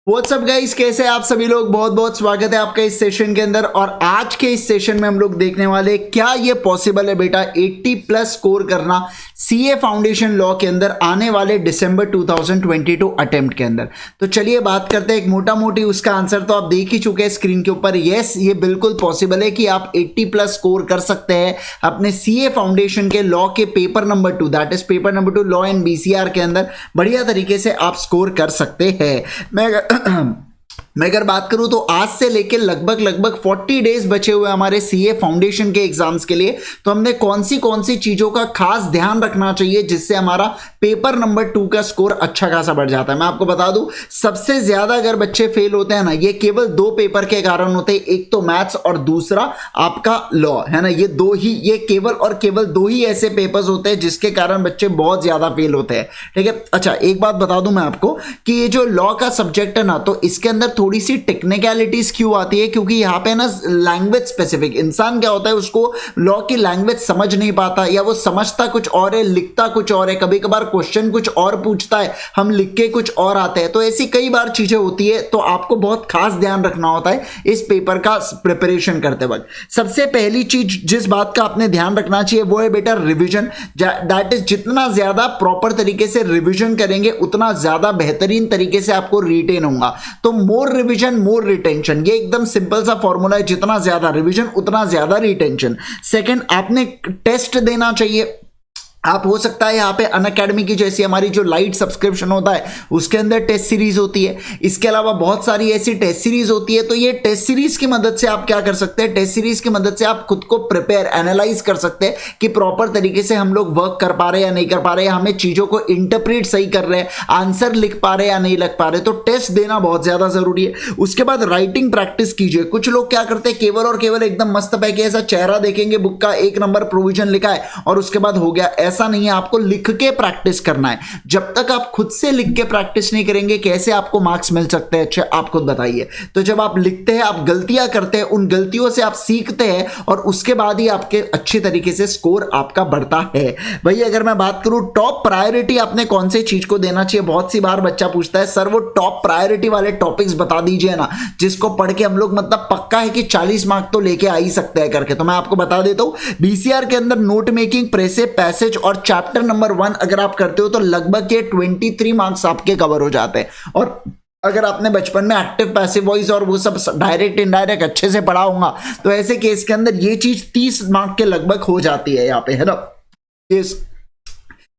WhatsApp guys, कैसे हैं आप सभी लोग। बहुत बहुत स्वागत है आपका इस सेशन के अंदर। और आज के इस सेशन में हम लोग देखने वाले क्या ये पॉसिबल है बेटा 80 प्लस स्कोर करना सीए फाउंडेशन लॉ के अंदर आने वाले दिसंबर 2022 अटेम्प्ट के अंदर। तो चलिए बात करते हैं एक मोटा मोटी उसका आंसर तो आप देख ही चुके हैं स्क्रीन के ऊपर। यस, ये बिल्कुल पॉसिबल है कि आप 80 प्लस स्कोर कर सकते हैं अपने सीए फाउंडेशन के लॉ के paper number 2, that is paper number 2 law and BCR के अंदर बढ़िया तरीके से आप स्कोर कर सकते हैं। मैं अगर बात करूं तो आज से लेकर लगभग 40 डेज बचे हुए हमारे सीए फाउंडेशन के एग्जाम्स के लिए। तो हमने कौन सी चीजों का खास ध्यान रखना चाहिए जिससे हमारा पेपर नंबर 2 का स्कोर अच्छा खासा बढ़ जाता है। मैं आपको बता दूं, सबसे ज्यादा अगर बच्चे फेल होते हैं ना, ये केवल दो पेपर के कारण होते हैं। एक तो मैथ्स और दूसरा आपका लॉ है ना। ये केवल और केवल दो ही ऐसे पेपर्स होते हैं जिसके कारण बच्चे बहुत ज्यादा फेल होते हैं। ठीक है, अच्छा एक बात बता दूं मैं आपको कि ये जो लॉ का सब्जेक्ट है ना, तो इसके अंदर थोड़ी सी टेक्निकलिटीज क्यों आती है, क्योंकि यहां पे ना लैंग्वेज स्पेसिफिक इंसान क्या होता है, उसको लॉ की लैंग्वेज समझ नहीं पाता, या वो समझता कुछ और है लिखता कुछ और है। कभी कभार क्वेश्चन कुछ और पूछता है, हम लिख के कुछ और आते हैं। तो ऐसी कई बार चीजें होती है, तो आपको बहुत खास ध्यान रखना होता है इस पेपर का प्रिपरेशन करते वक्त। सबसे पहली चीज जिस बात का आपने ध्यान रखना चाहिए वो है बेटा रिविजन। दैट इज जितना ज्यादा प्रॉपर तरीके से रिविजन करेंगे उतना ज्यादा बेहतरीन तरीके से आपको रिटेन होगा। तो मोर रिवीजन मोर रिटेंशन, ये एकदम सिंपल सा फॉर्मूला है। जितना ज्यादा रिवीजन उतना ज्यादा रिटेंशन। सेकंड, आपने टेस्ट देना चाहिए। आप हो सकता है यहाँ पे अनअकैडमी की जैसी हमारी जो लाइट सब्सक्रिप्शन होता है उसके अंदर टेस्ट सीरीज होती है। इसके अलावा बहुत सारी ऐसी टेस्ट सीरीज होती है। तो ये टेस्ट सीरीज की मदद से आप क्या कर सकते हैं, टेस्ट सीरीज की मदद से आप खुद को प्रिपेयर एनालाइज कर सकते हैं कि प्रॉपर तरीके से हम लोग वर्क कर पा रहे हैं या नहीं कर पा रहे हैं, हमें चीजों को इंटरप्रेट सही कर रहे हैं, आंसर लिख पा रहे हैं या नहीं लिख पा रहे। तो टेस्ट देना बहुत ज्यादा जरूरी है। उसके बाद राइटिंग प्रैक्टिस कीजिए। कुछ लोग क्या करते हैं, केवल और केवल एकदम मस्त पैके ऐसा चेहरा देखेंगे, बुक का 1 नंबर प्रोविजन लिखा है और उसके बाद हो गया। ऐसा नहीं है, आपको लिख के प्रैक्टिस करना है। जब तक आप खुद से लिख के प्रैक्टिस नहीं करेंगे कैसे आपको मार्क्स मिल सकते हैं, अच्छा आप खुद बताइए। तो जब आप लिखते हैं, आप गलतियां करते हैं, उन गलतियों से आप सीखते हैं और उसके बाद ही आपके अच्छे तरीके से स्कोर आपका बढ़ता है। भाई अगर मैं बात करूं टॉप प्रायोरिटी आपने कौन सी चीज को देना चाहिए, बहुत सी बार बच्चा पूछता है सर वो टॉप प्रायोरिटी वाले टॉपिक्स बता दीजिए ना जिसको पढ़ के हम लोग मतलब पक्का है कि 40 मार्क तो लेके आ ही सकते हैं करके। तो मैं आपको बता देता हूं, बीसीआर के अंदर नोट मेकिंग, प्रेसेप, पैसेज और चैप्टर नंबर 1 अगर आप करते हो तो लगभग ये 23 मार्क्स आपके कवर हो जाते हैं। और अगर आपने बचपन में एक्टिव पैसिव वॉइस और वो सब डायरेक्ट इनडायरेक्ट अच्छे से पढ़ा होगा तो ऐसे केस के अंदर ये चीज 30 मार्क के लगभग हो जाती है यहाँ पे, है ना।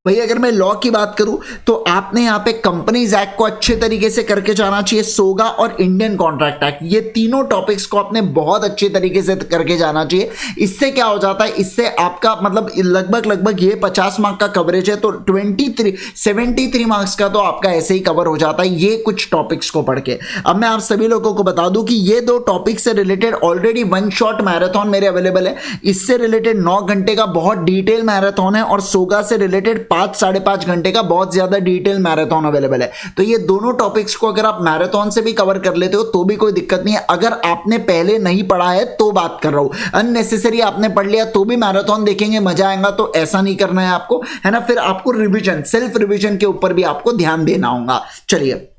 भाई अगर मैं लॉ की बात करूं तो आपने यहां पे कंपनीज एक्ट को अच्छे तरीके से करके जाना चाहिए, सोगा और इंडियन कॉन्ट्रैक्ट एक्ट, ये तीनों टॉपिक्स को आपने बहुत अच्छे तरीके से करके जाना चाहिए। इससे क्या हो जाता है, इससे आपका मतलब लगभग ये 50 मार्क का कवरेज है तो 73 मार्क्स का तो आपका ऐसे ही कवर हो जाता है ये कुछ टॉपिक्स को पढ़ के। अब मैं आप सभी लोगों को बता दूं कि ये दो टॉपिक से रिलेटेड ऑलरेडी 1 शॉट मैराथन मेरे अवेलेबल है। इससे रिलेटेड 9 घंटे का बहुत डिटेल मैराथन है और सोगा से रिलेटेड 5-5.5 घंटे का बहुत ज्यादा डिटेल मैराथन अवेलेबल है। तो ये दोनों टॉपिक्स को अगर आप मैराथन से भी कवर कर लेते हो तो भी कोई दिक्कत नहीं है। अगर आपने पहले नहीं पढ़ा है तो बात कर रहा हूं, अननेसेसरी आपने पढ़ लिया तो भी मैराथन देखेंगे मजा आएगा, तो ऐसा नहीं करना है आपको, है ना। फिर आपको रिवीजन, सेल्फ रिवीजन के ऊपर भी आपको ध्यान देना होगा। चलिए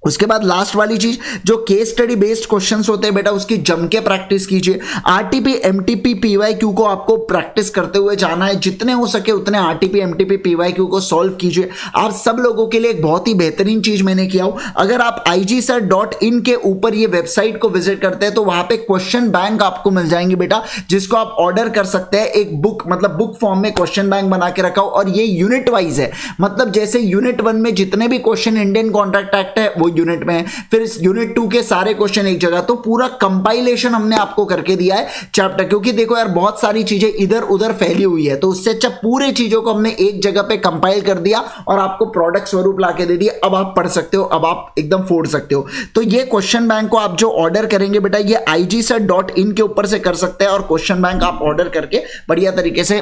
उसके बाद लास्ट वाली चीज जो केस स्टडी बेस्ड क्वेश्चंस होते हैं बेटा उसकी जम के प्रैक्टिस कीजिए। आरटीपी एमटीपी पीवाईक्यू को आपको प्रैक्टिस करते हुए जाना है, जितने हो सके उतने आरटीपी एमटीपी पीवाईक्यू को सॉल्व कीजिए। आप सब लोगों के लिए एक बहुत ही बेहतरीन चीज मैंने किया हूं, अगर आप igsir.in के ऊपर ये वेबसाइट को विजिट करते हैं तो वहां पे क्वेश्चन बैंक आपको मिल जाएंगे बेटा, जिसको आप ऑर्डर कर सकते हैं। एक बुक मतलब बुक फॉर्म में क्वेश्चन बैंक बना के रखा हो और ये यूनिट वाइज है, मतलब जैसे यूनिट 1 में जितने भी क्वेश्चन इंडियन कॉन्ट्रैक्ट एक्ट है वो यूनिट में है, फिर इस यूनिट 2 के सारे क्वेश्चन एक जगह। तो पूरा कंपाइलेशन हमने आपको करके दिया है चैप्टर, क्योंकि देखो यार बहुत सारी चीजें इधर उधर फैली हुई है, तो उससे अच्छा पूरे चीजों को हमने एक जगह पे कंपाइल कर दिया और आपको प्रोडक्ट स्वरूप लाके दे दिया। अब आप पढ़ सकते हो, अब आप एकदम फोड़ सकते हो। तो ये क्वेश्चन बैंक को आप जो ऑर्डर करेंगे बेटा ये igsir.in के ऊपर से कर सकते हैं और क्वेश्चन बैंक आप ऑर्डर करके बढ़िया तरीके से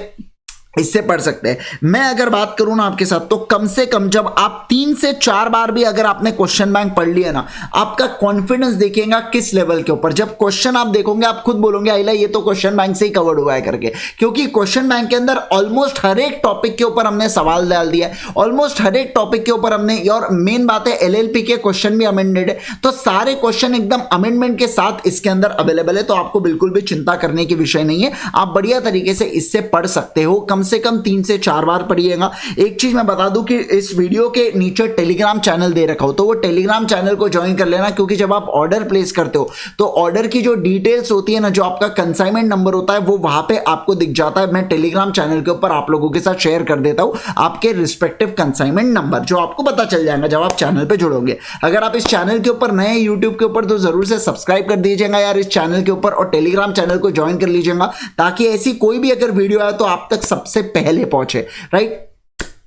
इससे पढ़ सकते हैं। मैं अगर बात करूं ना आपके साथ, तो कम से कम जब आप 3 से 4 बार भी अगर आपने क्वेश्चन बैंक पढ़ लिया ना, आपका कॉन्फिडेंस देखिएगा किस लेवल के ऊपर। जब क्वेश्चन आप देखोगे आप खुद बोलोगे आइला ये तो क्वेश्चन बैंक से ही कवर्ड हुआ है करके, क्योंकि क्वेश्चन बैंक के अंदर ऑलमोस्ट हर एक टॉपिक के ऊपर हमने सवाल डाल दिया है, ऑलमोस्ट हर एक टॉपिक के ऊपर हमने, और मेन बात है एलएलपी के क्वेश्चन भी अमेंडेड है, तो सारे क्वेश्चन एकदम अमेंडमेंट के साथ इसके अंदर अवेलेबल है। तो आपको बिल्कुल भी चिंता करने की विषय नहीं है, आप बढ़िया तरीके से इससे पढ़ सकते हो। कम से कम 3 से 4 बार पढ़िएगा। एक चीज मैं बता दूं कि इस वीडियो के नीचे टेलीग्राम चैनल दे रखा हो, तो वो टेलीग्राम चैनल को ज्वाइन कर लेना, क्योंकि जब आप ऑर्डर प्लेस करते हो तो ऑर्डर की जो डिटेल्स होती है ना, जो आपका कंसाइनमेंट नंबर होता है वो वहां पे आपको दिख जाता है। मैं टेलीग्राम चैनल के ऊपर आप लोगों के साथ शेयर कर देता हूं आपके रिस्पेक्टिव कंसाइनमेंट नंबर, जो आपको पता चल जाएगा जब आप चैनल पे जुड़ोगे। अगर आप इस चैनल के ऊपर नए यूट्यूब के ऊपर, तो जरूर से सब्सक्राइब कर दीजिएगा यार इस चैनल के ऊपर, और टेलीग्राम चैनल को ज्वाइन कर लीजिएगा, ताकि ऐसी कोई भी अगर वीडियो आए तो आप तक सबसे पहले पहुंचे। Right,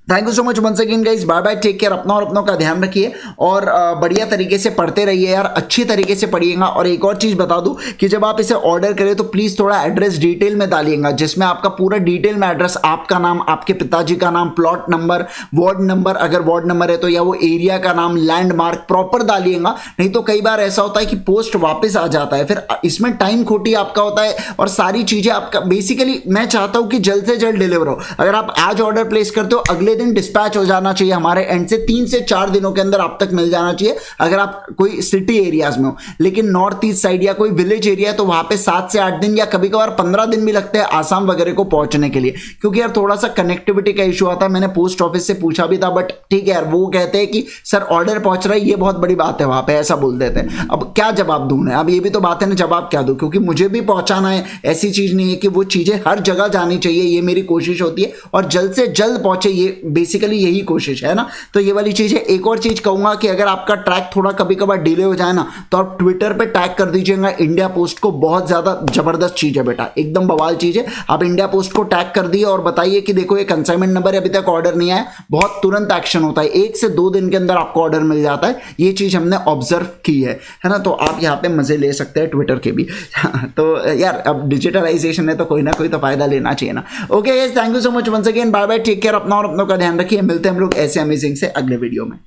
thank you so much once again guys, bye bye, take care, अपना और अपनों का ध्यान रखिए, और बढ़िया तरीके से पढ़ते रहिए यार, अच्छी तरीके से पढ़िएगा। और एक और चीज बता दूं कि जब आप इसे ऑर्डर करें तो प्लीज थोड़ा एड्रेस डिटेल में डालिएगा, जिसमें आपका पूरा डिटेल में एड्रेस, आपका नाम, आपके पिताजी का नाम, प्लॉट नंबर, वार्ड नंबर, अगर वार्ड नंबर है तो, या वो एरिया का नाम, लैंडमार्क प्रॉपर डालिएगा। नहीं तो कई बार ऐसा होता है कि पोस्ट वापस आ जाता है, फिर इसमें टाइम खोटी आपका होता है, और सारी चीजें आपका, बेसिकली मैं चाहता हूं कि जल्द से जल्द डिलीवर हो। अगर आप आज ऑर्डर प्लेस करते हो, अगले दिन डिस्पैच हो जाना चाहिए हमारे एंड से, 3 से 4 दिनों के अंदर आप तक मिल जाना चाहिए, अगर आप कोई सिटी एरियाज में हो। लेकिन नॉर्थ ईस्ट साइड या कोई विलेज एरिया है तो वहां पे 7 से 8 दिन या कभी कभार 15 दिन भी लगते हैं आसाम वगैरह को पहुंचने के लिए, क्योंकि यार थोड़ा सा कनेक्टिविटी का इशू आता है। मैंने पोस्ट ऑफिस से पूछा भी था, बट ठीक है यार, वो कहते हैं कि सर ऑर्डर पहुंच रहा है, ये बहुत बड़ी बात है, वहां पे ऐसा बोल देते हैं। अब क्या जवाब दूं? अब ये भी तो बात है ना, जवाब क्या दूं, क्योंकि मुझे भी पहुंचाना है। ऐसी चीज नहीं है कि वो चीजें हर जगह जानी चाहिए, ये मेरी कोशिश होती है, और जल्द से जल्द पहुंचे, ये बेसिकली यही कोशिश है ना। तो ये वाली चीज है। एक और चीज कहूंगा कि अगर आपका ट्रैक थोड़ा कभी कभार डिले हो जाए ना, तो आप ट्विटर पे टैग कर दीजिएगा इंडिया पोस्ट को, बहुत ज्यादा जबरदस्त चीज है बेटा, एकदम बवाल चीज है। आप इंडिया पोस्ट को टैग कर दिए और बताइए कि देखो ये कंसाइनमेंट नंबर है, अभी तक ऑर्डर नहीं आया, बहुत तुरंत एक्शन होता है, 1 से 2 दिन के अंदर आपको ऑर्डर मिल जाता है। ये चीज हमने ऑब्जर्व की है ना। तो आप यहाँ पे मजे ले सकते हैं ट्विटर के भी। तो यार अब डिजिटलाइजेशन है तो कोई ना कोई तो फायदा लेना चाहिए ना। Okay guys, thank you so much once again, bye bye, take care, अपना और अपनों का ध्यान रखिए। मिलते हैं हम लोग ऐसे अमेजिंग से अगले वीडियो में।